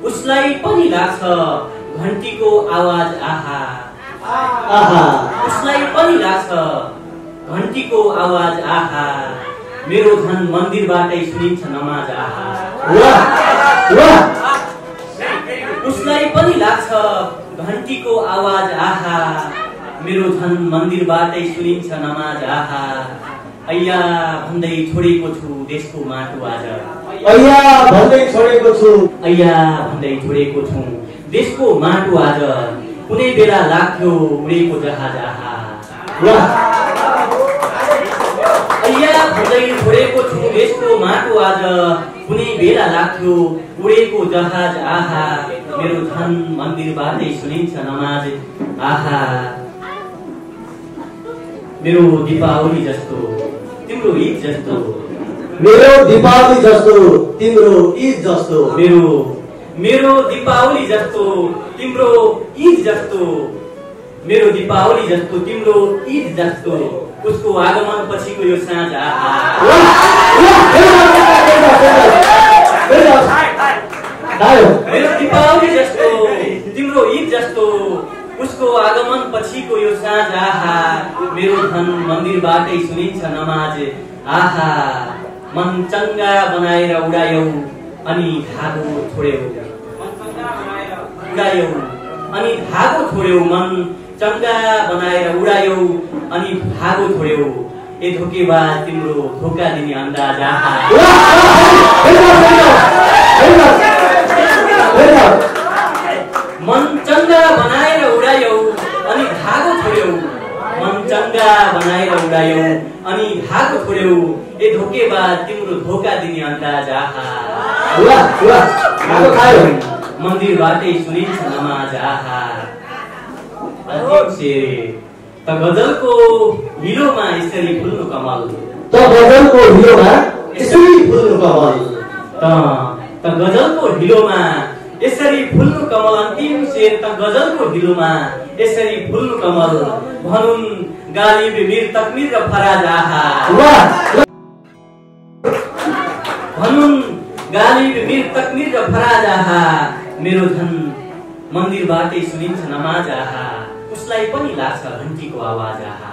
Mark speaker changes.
Speaker 1: उसलाई पनि लाग्छ घन्टीको आवाज आहा
Speaker 2: आहा
Speaker 1: उसलाई पनि लाग्छ घन्टीको आवाज आहा मेरो धन मन्दिरबाटै सुनिन्छ नमाज आहा
Speaker 2: वाह वाह
Speaker 1: उसलाई पनि लाग्छ घन्टीको आवाज आहा मेरो धन मन्दिरबाटै सुनिन्छ नमाज आहा अय्या भन्दै छोडेको छु देशको माटो आज
Speaker 2: अय्या भन्दै छोडेको छु
Speaker 1: देशको माटो आज कुनै बेला लाग्थ्यो उडेको जहाज आहा
Speaker 2: वाह
Speaker 1: अय्या भन्दै छोडेको छु देशको माटो आज कुनै बेला लाग्थ्यो उडेको जहाज आहा मेरो धन मन्दिरबाटै सुनिन्छ नमाज आहा मेरो दीपावली जस्तो तिम्रो ईद जस्तो
Speaker 2: मेरो दीपावली जस्तो तिम्रो ईद जस्तो
Speaker 1: मेरो दीपावली जस्तो तिम्रो ईद जस्तो मेरो दीपावली जस्तो तिम्रो ईद जस्तो उसको आगमन पछिको यो साँझ आहा मेरो दीपावली जस्तो तिम्रो ईद जस्तो उसको आगमन पछिको यो साँझ आहा मेरो धन मन्दिरबाटै सुनिन्छ नमाज आहा मन चङ्गा बनाएर उडायौ अनि धागो छोड्यौ मन चङ्गा बनाएर उडायौ अनि धागो छोड्यौ ए धोकेबाज तिम्रो धोका दिने अन्दाज आहा मन चङ्गा बनाएर उडायौ अनि धागो छोड्यौ ए धोकेबाज तिम्रो धोका दिने अन्दाज आहा मन्दिरबाटै सुनिन्छ नमाज आहा अन्तिम शेर त गजलको हिलोमा यसरी फुल्नु कमल
Speaker 2: त गजलको हिलोमा यसरी फुल्नु कमल अन्तिम शेर त गजलको हिलोमा यसरी फुल्नु कमल भनुन् गालिब मीर तकमीर र फराज आहा मेरो धन मन्दिरबाटै सुनिन्छ नमाज आहा उसलाई पनि लाग्छ घन्टीको आवाज आहा